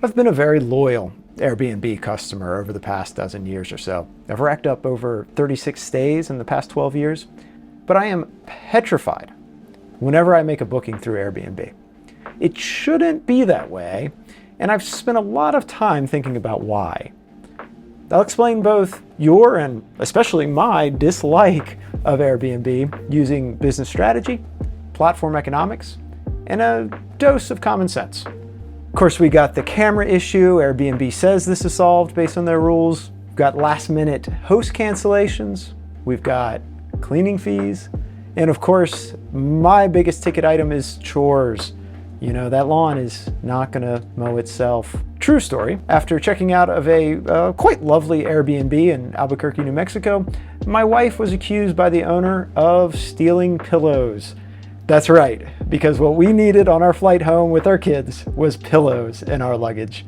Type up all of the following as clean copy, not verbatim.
I've been a very loyal Airbnb customer over the past dozen years or so. I've racked up over 36 stays in the past 12 years, but I am petrified whenever I make a booking through Airbnb. It shouldn't be that way, and I've spent a lot of time thinking about why. I'll explain both your and especially my dislike of Airbnb using business strategy, platform economics, and a dose of common sense. Of course, we got the camera issue. Airbnb says this is solved based on their rules. We've got last-minute host cancellations. We've got cleaning fees. And of course, my biggest ticket item is chores. You know, that lawn is not gonna mow itself. True story, after checking out of a quite lovely Airbnb in Albuquerque, New Mexico, my wife was accused by the owner of stealing pillows. That's right, because what we needed on our flight home with our kids was pillows in our luggage.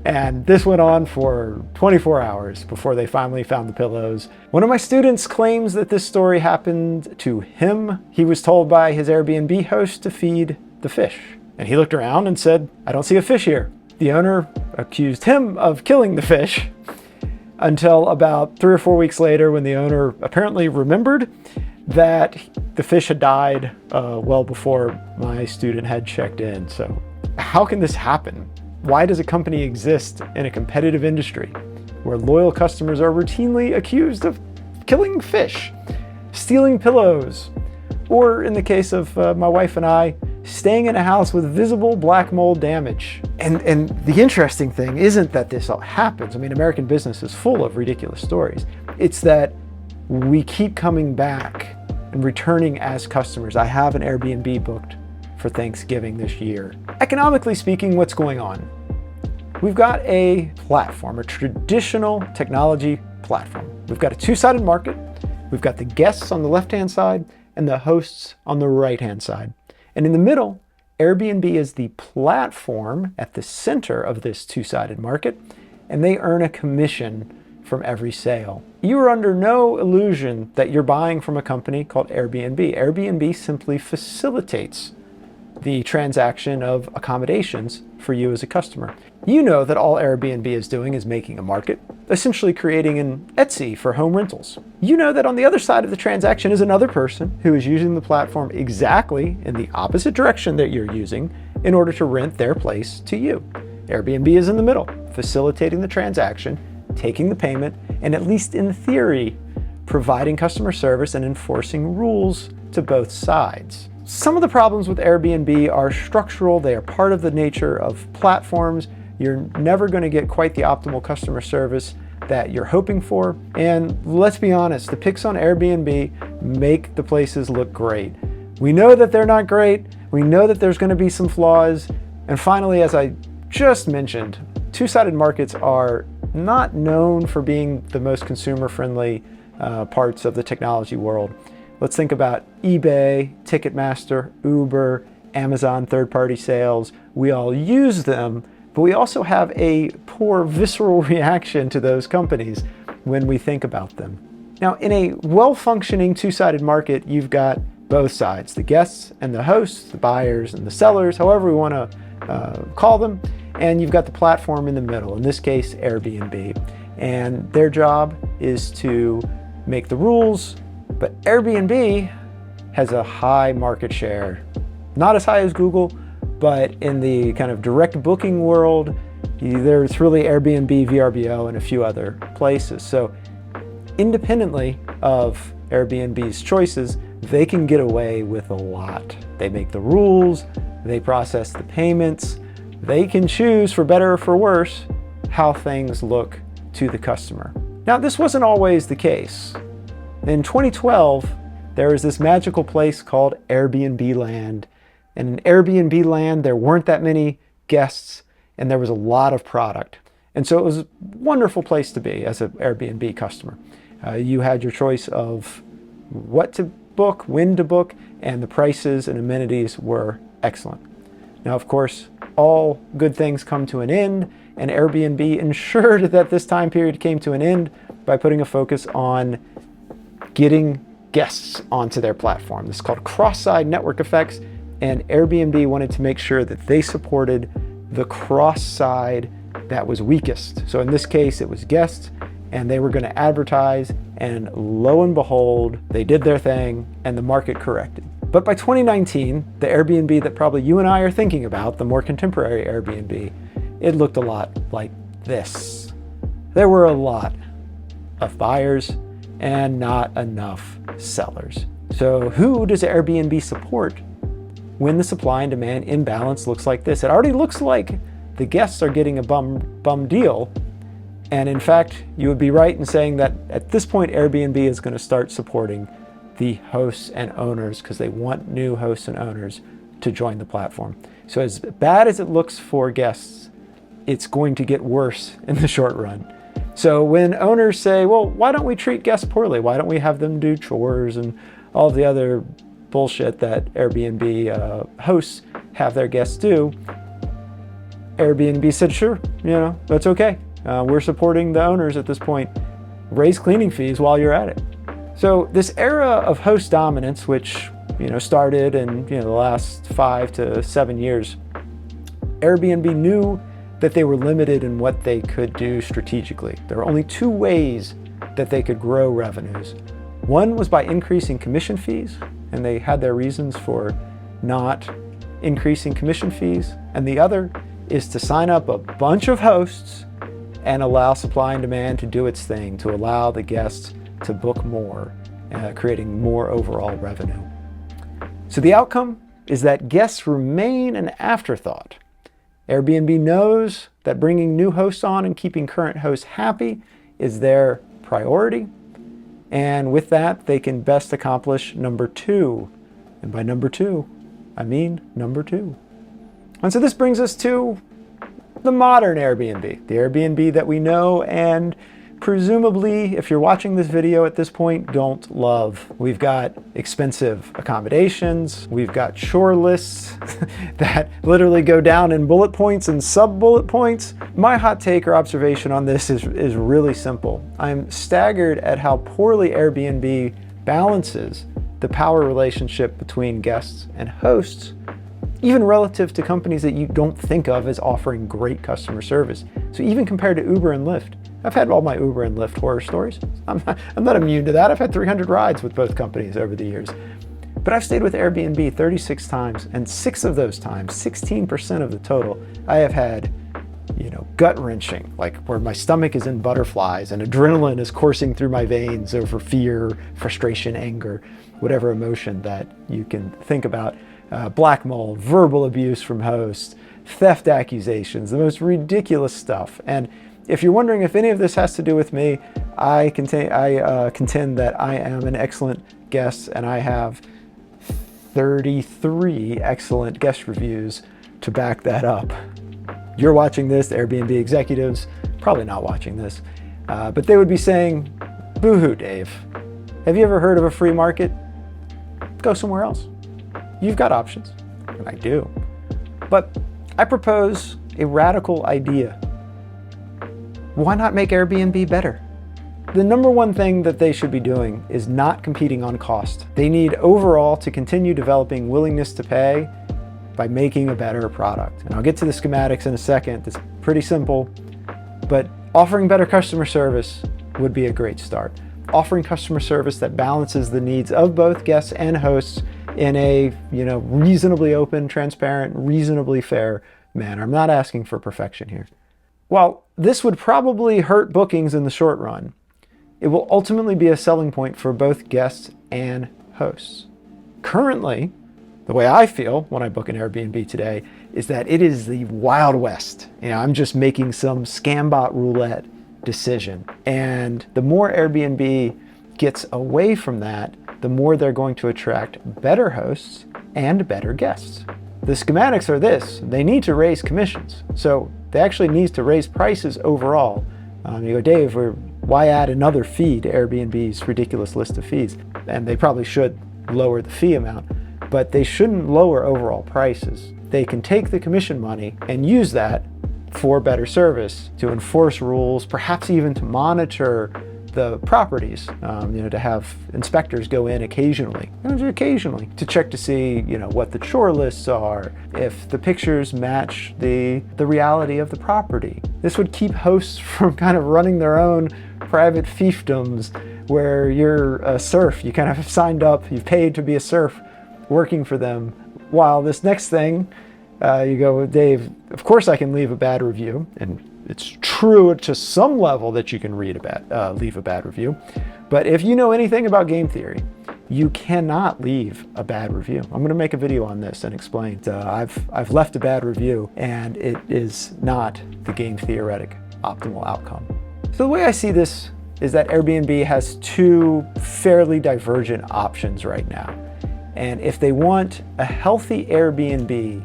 And this went on for 24 hours before they finally found the pillows. One of my students claims that this story happened to him. He was told by his Airbnb host to feed the fish. And he looked around and said, "I don't see a fish here." The owner accused him of killing the fish until about 3 or 4 weeks later, when the owner apparently remembered that the fish had died well before my student had checked in. So how can this happen? Why does a company exist in a competitive industry where loyal customers are routinely accused of killing fish, stealing pillows, or in the case of my wife and I, staying in a house with visible black mold damage? And the interesting thing isn't that this all happens. I mean, American business is full of ridiculous stories. It's that we keep coming back and returning as customers. I have an Airbnb booked for Thanksgiving this year. Economically speaking, what's going on? We've got a platform, a traditional technology platform. We've got a two-sided market. We've got the guests on the left-hand side and the hosts on the right-hand side. And in the middle, Airbnb is the platform at the center of this two-sided market, and they earn a commission from every sale. You are under no illusion that you're buying from a company called Airbnb. Airbnb simply facilitates the transaction of accommodations for you as a customer. You know that all Airbnb is doing is making a market, essentially creating an Etsy for home rentals. You know that on the other side of the transaction is another person who is using the platform exactly in the opposite direction that you're using in order to rent their place to you. Airbnb is in the middle, facilitating the transaction, taking the payment, and at least in theory, providing customer service and enforcing rules to both sides. Some of the problems with Airbnb are structural. They are part of the nature of platforms. You're never going to get quite the optimal customer service that you're hoping for. And let's be honest, the pics on Airbnb make the places look great. We know that they're not great. We know that there's going to be some flaws. And finally, as I just mentioned, two-sided markets are not known for being the most consumer-friendly parts of the technology world. Let's think about eBay, Ticketmaster, Uber, Amazon third-party sales. We all use them, but we also have a poor visceral reaction to those companies when we think about them. Now, in a well-functioning two-sided market, you've got both sides, the guests and the hosts, the buyers and the sellers, however we want to call them, and you've got the platform in the middle, in this case, Airbnb. And their job is to make the rules, but Airbnb has a high market share. Not as high as Google, but in the kind of direct booking world, there's really Airbnb, VRBO, and a few other places. So independently of Airbnb's choices, they can get away with a lot. They make the rules, they process the payments, they can choose, for better or for worse, how things look to the customer. Now, this wasn't always the case. In 2012, there was this magical place called Airbnb Land. And in Airbnb Land, there weren't that many guests, and there was a lot of product. And so it was a wonderful place to be as an Airbnb customer. You had your choice of what to book, when to book, and the prices and amenities were excellent. Now, of course, all good things come to an end, and Airbnb ensured that this time period came to an end by putting a focus on getting guests onto their platform. This is called cross-site network effects, and Airbnb wanted to make sure that they supported the cross side that was weakest. So in this case, it was guests, and they were going to advertise, and lo and behold, they did their thing and the market corrected. But by 2019, the Airbnb that probably you and I are thinking about, the more contemporary Airbnb, it looked a lot like this. There were a lot of buyers and not enough sellers. So who does Airbnb support when the supply and demand imbalance looks like this? It already looks like the guests are getting a bum deal. And in fact, you would be right in saying that at this point, Airbnb is going to start supporting the hosts and owners because they want new hosts and owners to join the platform. So as bad as it looks for guests, it's going to get worse in the short run. So when owners say, well, why don't we treat guests poorly? Why don't we have them do chores and all the other bullshit that Airbnb hosts have their guests do? Airbnb said, sure, that's okay. We're supporting the owners at this point. Raise cleaning fees while you're at it. So this era of host dominance, which started in the last 5 to 7 years, Airbnb knew that they were limited in what they could do strategically. There were only 2 ways that they could grow revenues. One was by increasing commission fees, and they had their reasons for not increasing commission fees. And the other is to sign up a bunch of hosts and allow supply and demand to do its thing, to allow the guests to book more, creating more overall revenue. So the outcome is that guests remain an afterthought. Airbnb knows that bringing new hosts on and keeping current hosts happy is their priority. And with that, they can best accomplish number 2. And by number 2, I mean number 2. And so this brings us to the modern Airbnb, the Airbnb that we know and presumably, if you're watching this video at this point, don't love. We've got expensive accommodations. We've got chore lists that literally go down in bullet points and sub-bullet points. My hot take or observation on this is really simple. I'm staggered at how poorly Airbnb balances the power relationship between guests and hosts, even relative to companies that you don't think of as offering great customer service. So even compared to Uber and Lyft, I've had all my Uber and Lyft horror stories. I'm not immune to that. I've had 300 rides with both companies over the years. But I've stayed with Airbnb 36 times, and 6 of those times, 16% of the total, I have had, gut-wrenching, like where my stomach is in butterflies and adrenaline is coursing through my veins over fear, frustration, anger, whatever emotion that you can think about. Blackmail, verbal abuse from hosts, theft accusations, the most ridiculous stuff. And if you're wondering if any of this has to do with me, I contend that I am an excellent guest, and I have 33 excellent guest reviews to back that up. You're watching this, Airbnb executives, probably not watching this, but they would be saying, boo-hoo, Dave. Have you ever heard of a free market? Go somewhere else. You've got options, and I do. But I propose a radical idea. Why not make Airbnb better? The number one thing that they should be doing is not competing on cost. They need overall to continue developing willingness to pay by making a better product. And I'll get to the schematics in a second. It's pretty simple, but offering better customer service would be a great start. Offering customer service that balances the needs of both guests and hosts in a reasonably open, transparent, reasonably fair manner. I'm not asking for perfection here. While this would probably hurt bookings in the short run, it will ultimately be a selling point for both guests and hosts. Currently, the way I feel when I book an Airbnb today is that it is the Wild West. I'm just making some scambot roulette decision. And the more Airbnb gets away from that, the more they're going to attract better hosts and better guests. The schematics are this: they need to raise commissions. So they actually need to raise prices overall. You go, Dave, why add another fee to Airbnb's ridiculous list of fees? And they probably should lower the fee amount, but they shouldn't lower overall prices. They can take the commission money and use that for better service, to enforce rules, perhaps even to monitor the properties, to have inspectors go in occasionally, to check to see, what the chore lists are, if the pictures match the reality of the property. This would keep hosts from kind of running their own private fiefdoms where you're a serf. You kind of have signed up, you've paid to be a serf working for them, while this next thing, you go, Dave, of course I can leave a bad review, and it's true to some level that you can leave a bad review. But if you know anything about game theory, you cannot leave a bad review. I'm going to make a video on this and explain. I've left a bad review, and it is not the game theoretic optimal outcome. So the way I see this is that Airbnb has two fairly divergent options right now. And if they want a healthy Airbnb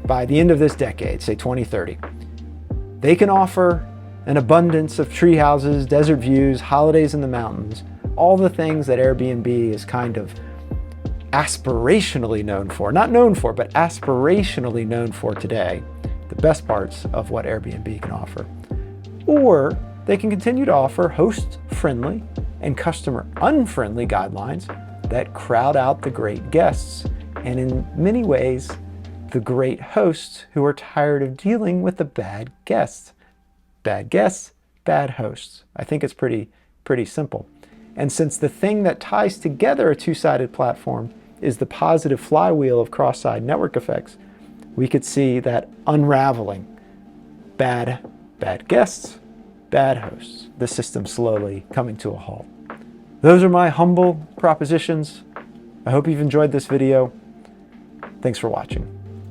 by the end of this decade, say 2030, they can offer an abundance of tree houses, desert views, holidays in the mountains, all the things that Airbnb is kind of aspirationally known for. Not known for, but aspirationally known for today. The best parts of what Airbnb can offer. Or they can continue to offer host-friendly and customer-unfriendly guidelines that crowd out the great guests, and in many ways, the great hosts who are tired of dealing with the bad guests. Bad guests, bad hosts. I think it's pretty simple. And since the thing that ties together a two-sided platform is the positive flywheel of cross-side network effects, we could see that unraveling. Bad guests, bad hosts. The system slowly coming to a halt. Those are my humble propositions. I hope you've enjoyed this video. Thanks for watching.